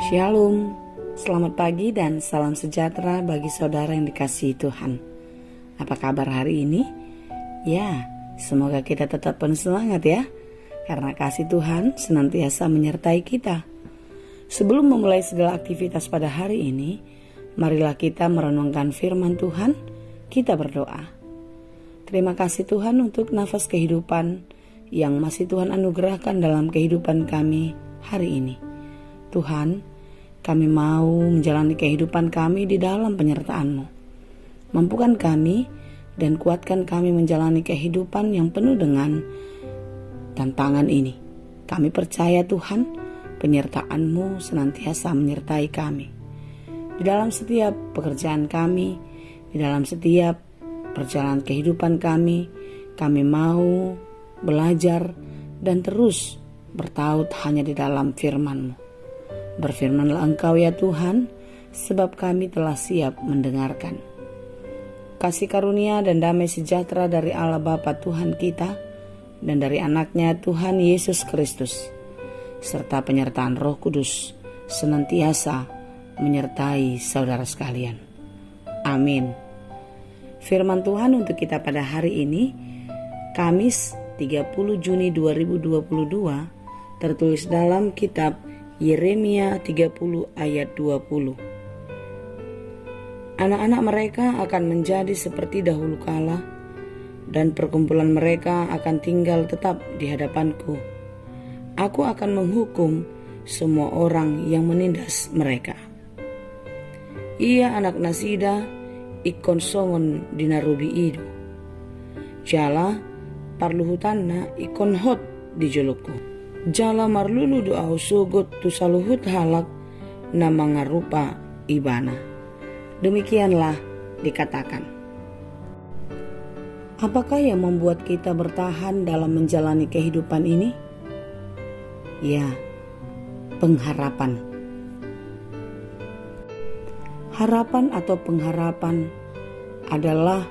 Shalom, selamat pagi dan salam sejahtera bagi saudara yang dikasihi Tuhan. Apa kabar hari ini? Ya, semoga kita tetap penuh semangat ya, karena kasih Tuhan senantiasa menyertai kita. Sebelum memulai segala aktivitas pada hari ini, marilah kita merenungkan firman Tuhan, kita berdoa. Terima kasih Tuhan untuk nafas kehidupan yang masih Tuhan anugerahkan dalam kehidupan kami hari ini. Tuhan, kami mau menjalani kehidupan kami di dalam penyertaan-Mu. Mampukan kami dan kuatkan kami menjalani kehidupan yang penuh dengan tantangan ini. Kami percaya Tuhan, penyertaan-Mu senantiasa menyertai kami. Di dalam setiap pekerjaan kami, di dalam setiap perjalanan kehidupan kami mau belajar dan terus bertaut hanya di dalam firman-Mu. Berfirmanlah Engkau ya Tuhan, sebab kami telah siap mendengarkan. Kasih karunia dan damai sejahtera dari Allah Bapa Tuhan kita dan dari anaknya Tuhan Yesus Kristus, serta penyertaan Roh Kudus senantiasa menyertai saudara sekalian. Amin. Firman Tuhan untuk kita pada hari ini, Kamis 30 Juni 2022, tertulis dalam kitab Yeremia 30 ayat 20. Anak-anak mereka akan menjadi seperti dahulu kala, dan perkumpulan mereka akan tinggal tetap di hadapanku. Aku akan menghukum semua orang yang menindas mereka. Ia anak Nasida, ikon songon dinarubi idu. Jala parluhutanna ikon hot di juluku. Jala marlulu doa sugut tu saluhut halak na mangarupa ibana. Demikianlah dikatakan. Apakah yang membuat kita bertahan dalam menjalani kehidupan ini? Ya, pengharapan. Harapan atau pengharapan adalah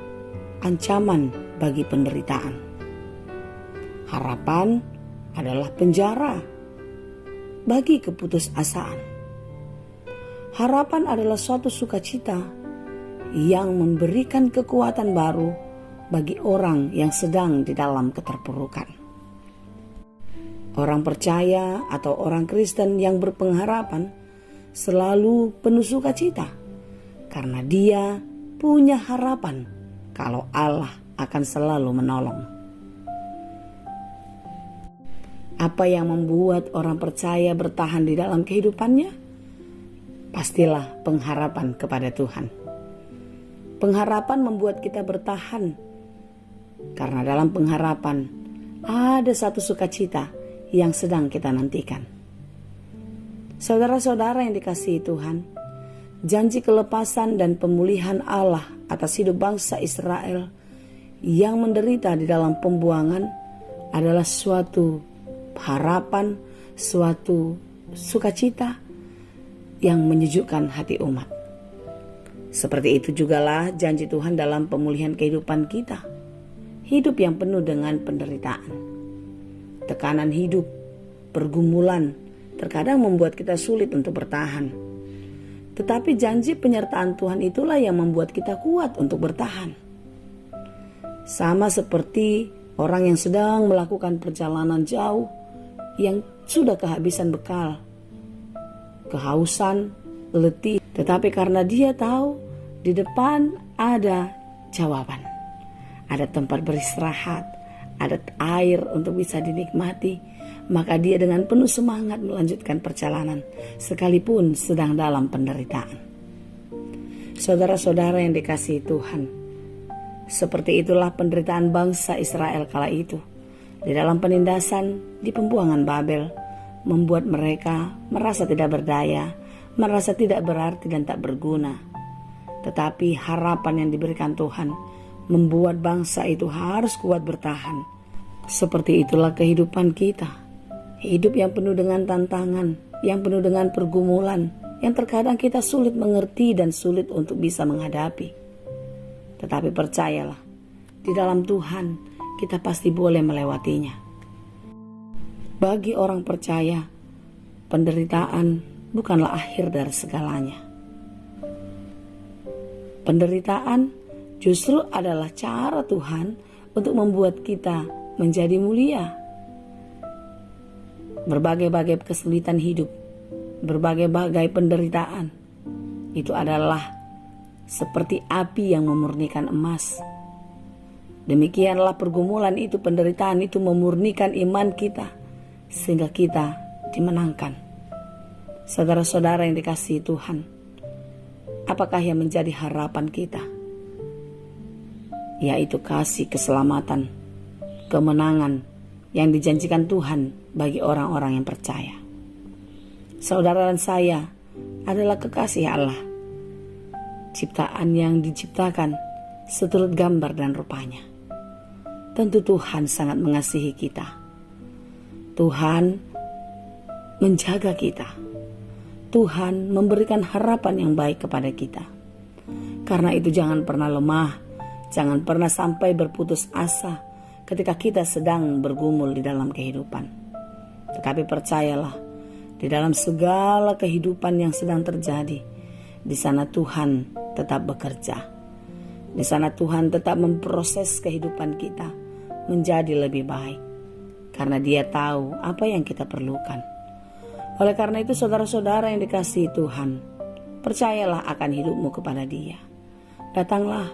ancaman bagi penderitaan. Harapan adalah penjara bagi keputusasaan. Harapan adalah suatu sukacita yang memberikan kekuatan baru bagi orang yang sedang di dalam keterpurukan. Orang percaya atau orang Kristen yang berpengharapan selalu penuh sukacita karena dia punya harapan kalau Allah akan selalu menolong. Apa yang membuat orang percaya bertahan di dalam kehidupannya? Pastilah pengharapan kepada Tuhan. Pengharapan membuat kita bertahan, karena dalam pengharapan ada satu sukacita yang sedang kita nantikan. Saudara-saudara yang dikasihi Tuhan, janji kelepasan dan pemulihan Allah atas hidup bangsa Israel yang menderita di dalam pembuangan adalah suatu harapan, suatu sukacita yang menyejukkan hati umat. Seperti itu jugalah janji Tuhan dalam pemulihan kehidupan kita. Hidup yang penuh dengan penderitaan, tekanan hidup, pergumulan terkadang membuat kita sulit untuk bertahan. Tetapi janji penyertaan Tuhan itulah yang membuat kita kuat untuk bertahan. Sama seperti orang yang sedang melakukan perjalanan jauh, yang sudah kehabisan bekal, kehausan, letih, tetapi karena dia tahu di depan ada jawaban, ada tempat beristirahat, ada air untuk bisa dinikmati, maka dia dengan penuh semangat melanjutkan perjalanan sekalipun sedang dalam penderitaan. Saudara-saudara yang dikasihi Tuhan, seperti itulah penderitaan bangsa Israel kala itu. Di dalam penindasan di pembuangan Babel, membuat mereka merasa tidak berdaya, merasa tidak berarti dan tak berguna. Tetapi harapan yang diberikan Tuhan membuat bangsa itu harus kuat bertahan. Seperti itulah kehidupan kita. Hidup yang penuh dengan tantangan, yang penuh dengan pergumulan, yang terkadang kita sulit mengerti dan sulit untuk bisa menghadapi. Tetapi percayalah, di dalam Tuhan kita pasti boleh melewatinya. Bagi orang percaya, penderitaan bukanlah akhir dari segalanya. Penderitaan justru adalah cara Tuhan untuk membuat kita menjadi mulia. Berbagai-bagai kesulitan hidup, berbagai-bagai penderitaan, itu adalah seperti api yang memurnikan emas. Demikianlah pergumulan itu, penderitaan itu memurnikan iman kita, sehingga kita dimenangkan. Saudara-saudara yang dikasihi Tuhan, apakah yang menjadi harapan kita? Yaitu kasih, keselamatan, kemenangan yang dijanjikan Tuhan bagi orang-orang yang percaya. Saudara dan saya adalah kekasih Allah, ciptaan yang diciptakan seturut gambar dan rupanya. Tentu Tuhan sangat mengasihi kita. Tuhan menjaga kita. Tuhan memberikan harapan yang baik kepada kita. Karena itu jangan pernah lemah, jangan pernah sampai berputus asa ketika kita sedang bergumul di dalam kehidupan. Tetapi percayalah, di dalam segala kehidupan yang sedang terjadi, di sana Tuhan tetap bekerja. Di sana Tuhan tetap memproses kehidupan kita menjadi lebih baik. Karena Dia tahu apa yang kita perlukan. Oleh karena itu saudara-saudara yang dikasihi Tuhan, percayalah akan hidupmu kepada Dia. Datanglah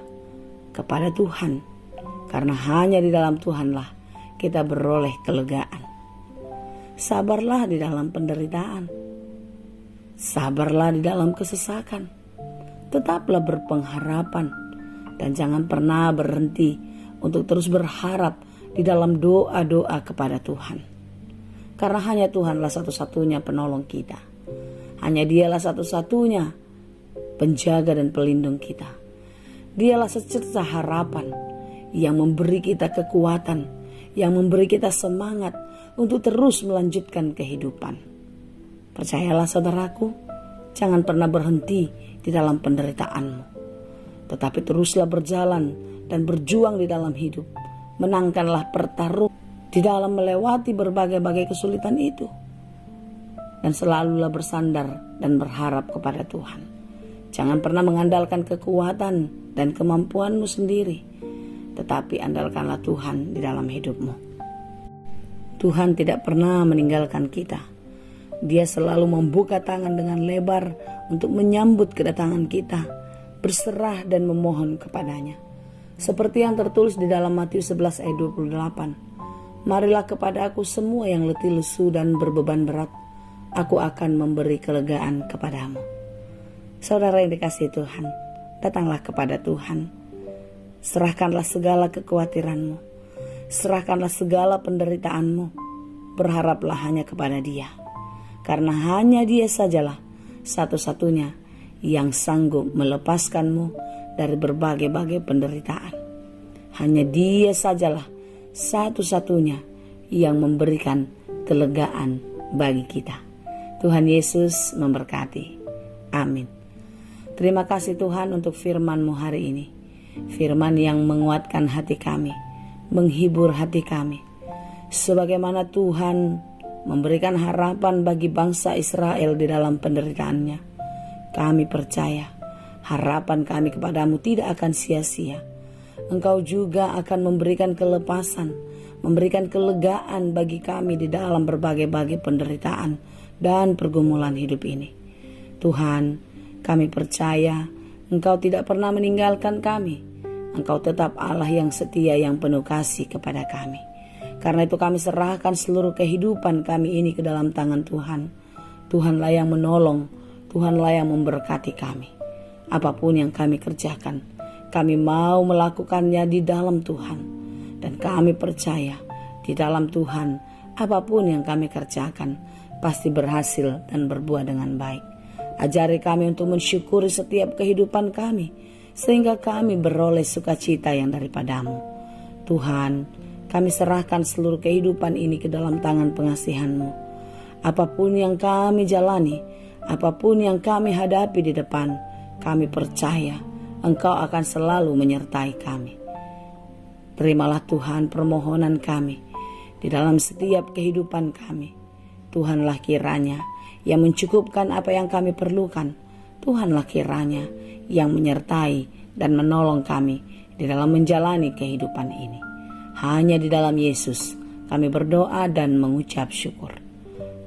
kepada Tuhan, karena hanya di dalam Tuhanlah kita beroleh kelegaan. Sabarlah di dalam penderitaan. Sabarlah di dalam kesesakan. Tetaplah berpengharapan dan jangan pernah berhenti untuk terus berharap di dalam doa-doa kepada Tuhan. Karena hanya Tuhanlah satu-satunya penolong kita. Hanya Dialah satu-satunya penjaga dan pelindung kita. Dialah secerca harapan yang memberi kita kekuatan, yang memberi kita semangat untuk terus melanjutkan kehidupan. Percayalah saudaraku, jangan pernah berhenti di dalam penderitaanmu. Tetapi teruslah berjalan dan berjuang di dalam hidup. Menangkanlah pertarungan di dalam melewati berbagai-bagai kesulitan itu. Dan selalulah bersandar dan berharap kepada Tuhan. Jangan pernah mengandalkan kekuatan dan kemampuanmu sendiri, tetapi andalkanlah Tuhan di dalam hidupmu. Tuhan tidak pernah meninggalkan kita. Dia selalu membuka tangan dengan lebar untuk menyambut kedatangan kita, berserah dan memohon kepadanya. Seperti yang tertulis di dalam Matius 11 ayat 28. Marilah kepada aku semua yang letih lesu dan berbeban berat, aku akan memberi kelegaan kepadamu. Saudara yang dikasihi Tuhan, datanglah kepada Tuhan. Serahkanlah segala kekhawatiranmu, serahkanlah segala penderitaanmu, berharaplah hanya kepada Dia. Karena hanya Dia sajalah satu-satunya yang sanggup melepaskanmu dari berbagai-bagai penderitaan. Hanya Dia sajalah satu-satunya yang memberikan kelegaan bagi kita. Tuhan Yesus memberkati. Amin. Terima kasih Tuhan untuk firman-Mu hari ini. Firman yang menguatkan hati kami, menghibur hati kami. Sebagaimana Tuhan memberikan harapan bagi bangsa Israel di dalam penderitaannya, kami percaya harapan kami kepadamu tidak akan sia-sia. Engkau juga akan memberikan kelepasan, memberikan kelegaan bagi kami di dalam berbagai-bagai penderitaan dan pergumulan hidup ini. Tuhan, kami percaya Engkau tidak pernah meninggalkan kami. Engkau tetap Allah yang setia, yang penuh kasih kepada kami. Karena itu kami serahkan seluruh kehidupan kami ini ke dalam tangan Tuhan. Tuhanlah yang menolong, Tuhanlah yang memberkati kami. Apapun yang kami kerjakan, kami mau melakukannya di dalam Tuhan. Dan kami percaya di dalam Tuhan, apapun yang kami kerjakan pasti berhasil dan berbuah dengan baik. Ajari kami untuk mensyukuri setiap kehidupan kami, sehingga kami beroleh sukacita yang daripada-Mu. Tuhan, kami serahkan seluruh kehidupan ini ke dalam tangan pengasihan-Mu. Apapun yang kami jalani, apapun yang kami hadapi di depan, kami percaya Engkau akan selalu menyertai kami. Terimalah Tuhan permohonan kami di dalam setiap kehidupan kami. Tuhanlah kiranya yang mencukupkan apa yang kami perlukan. Tuhanlah kiranya yang menyertai dan menolong kami di dalam menjalani kehidupan ini. Hanya di dalam Yesus kami berdoa dan mengucap syukur.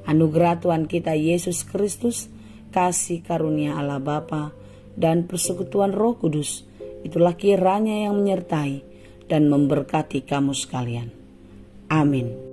Anugerah Tuhan kita Yesus Kristus, kasih karunia Allah Bapa, dan persekutuan Roh Kudus, itulah kiranya yang menyertai dan memberkati kamu sekalian. Amin.